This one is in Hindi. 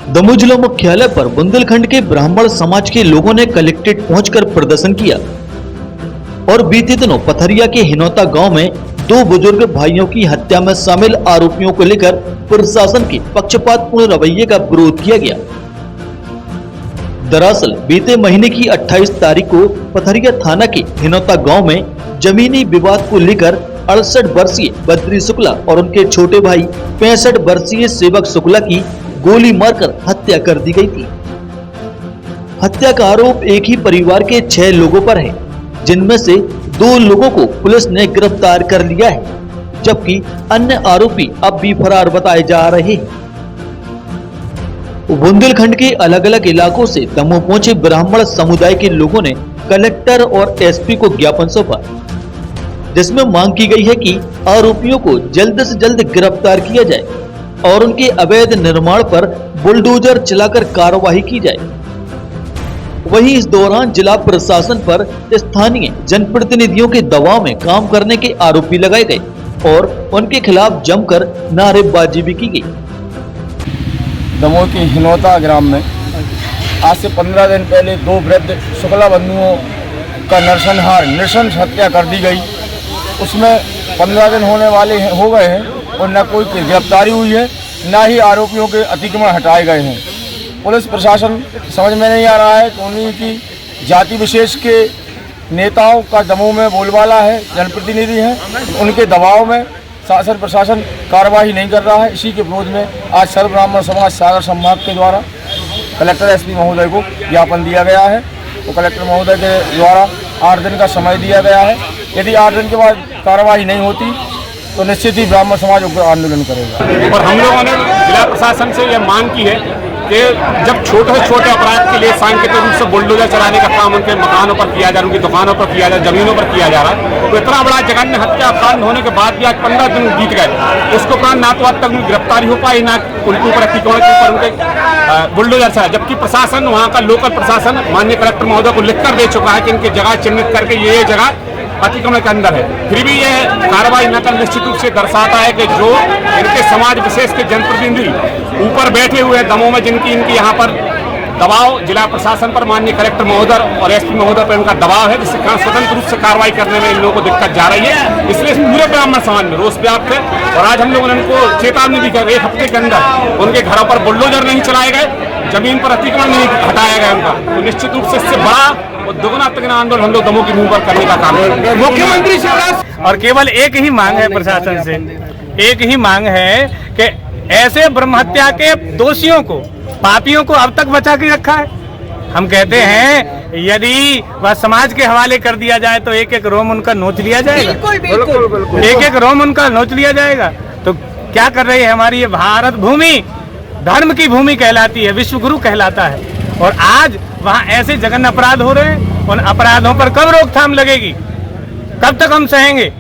दमोह जिला मुख्यालय पर बुंदेलखंड के ब्राह्मण समाज के लोगों ने कलेक्ट्रेट पहुंचकर प्रदर्शन किया और बीते दिनों पथरिया के हिनौता गांव में दो बुजुर्ग भाइयों की हत्या में शामिल आरोपियों को लेकर प्रशासन के पक्षपातपूर्ण रवैये का विरोध किया गया। दरअसल बीते महीने की 28 तारीख को पथरिया थाना के हिनौता गांव में जमीनी विवाद को लेकर 68 वर्षीय बद्री शुक्ला और उनके छोटे भाई 65 वर्षीय सेवक शुक्ला की गोली मारकर हत्या कर दी गई थी। हत्या का आरोप एक ही परिवार के 6 लोगों पर है, जिनमें से 2 लोगों को पुलिस ने गिरफ्तार कर लिया है, जबकि अन्य आरोपी अब भी फरार बताए जा रहे हैं। बुंदेलखंड के अलग अलग इलाकों से दमोह पहुंचे ब्राह्मण समुदाय के लोगों ने कलेक्टर और एसपी को ज्ञापन सौंपा, जिसमें मांग की गई है कि आरोपियों को जल्द से जल्द गिरफ्तार किया जाए और उनके अवैध निर्माण पर बुलडोजर चलाकर कार्रवाई की जाए। वहीं इस दौरान जिला प्रशासन पर स्थानीय जनप्रतिनिधियों के दबाव में काम करने के आरोप भी लगाए गए और उनके खिलाफ जमकर नारेबाजी भी की गई। दमोह के हिनौता ग्राम में आज से 15 दिन पहले 2 वृद्ध शुक्ला बंधुओं का नृशंस हत्या कर दी गई। उसमें 15 दिन होने वाले हो गए हैं और न कोई गिरफ्तारी हुई है, न ही आरोपियों के अतिक्रमण हटाए गए हैं। पुलिस प्रशासन समझ में नहीं आ रहा है कि उन्हीं की जाति विशेष के नेताओं का दमोह में बोलबाला है, जनप्रतिनिधि हैं, उनके दबाव में शासन प्रशासन कार्रवाई नहीं कर रहा है। इसी के विरोध में आज सर्व ब्राह्मण समाज सागर संभाग के द्वारा कलेक्टर एसपी महोदय को ज्ञापन दिया गया है। तो कलेक्टर महोदय के द्वारा 8 दिन का समय दिया गया है। यदि 8 दिन के बाद कार्रवाई नहीं होती तो निश्चित ही ब्राह्मण समाज उग्र आंदोलन करेगा। और हम लोगों ने जिला प्रशासन से यह मांग की है कि जब छोटे से छोटे अपराध के लिए सांकेतिक रूप से बुलडोजर चलाने का काम उनके मकानों पर किया जा रहा है, उनकी दुकानों पर किया जा रहा है, जमीनों पर किया जा रहा है, तो इतना बड़ा जघन्य हत्या अपराध होने के बाद भी आज 15 दिन बीत गए, उसके उपरांत ना तो अब तक गिरफ्तारी हो पाई, ना उनके ऊपर अतिक्रमण के ऊपर उनके बुलडोजर चला। जबकि प्रशासन, वहाँ का लोकल प्रशासन माननीय कलेक्टर महोदय को लिखकर दे चुका है कि इनकी जगह चिन्हित करके ये जगह अतिक्रमण के अंदर है। फिर भी यह कार्रवाई न कर निश्चित रूप से दर्शाता है कि जो इनके समाज विशेष के जनप्रतिनिधि ऊपर बैठे हुए दमोह में जिनकी इनकी यहाँ पर दबाव जिला प्रशासन पर माननीय कलेक्टर महोदय और एसपी महोदय पर इनका दबाव है, जिससे स्वतंत्र रूप से कार्रवाई करने में इन लोगों को दिक्कत जा रही है। इसलिए पूरे ब्राह्मण समाज में रोष व्याप्त है और आज हम लोगों ने उनको चेतावनी दी कि 1 हफ्ते के अंदर उनके घरों पर बुलडोजर नहीं चलाए गए, जमीन पर अतिक्रमण नहीं हटाया गया उनका, तो निश्चित रूप से इससे बड़ा और दोगुना तिगुना आंदोलन हम लोग दमोह की भूमि पर करने का काम है। मुख्यमंत्री और केवल एक ही मांग है प्रशासन से, एक ही मांग है कि ऐसे ब्रह्म हत्या के दोषियों को, पापियों को अब तक बचा के रखा है। हम कहते हैं यदि वह समाज के हवाले कर दिया जाए तो एक एक रोम उनका नोच लिया जाएगा, बिल्कुल। एक एक रोम उनका नोच लिया जाएगा। तो क्या कर रही है हमारी ये भारत भूमि, धर्म की भूमि कहलाती है, विश्व गुरु कहलाता है, और आज वहाँ ऐसे जघन्य अपराध हो रहे हैं। उन अपराधों पर कब रोकथाम लगेगी? कब तक हम सहेंगे?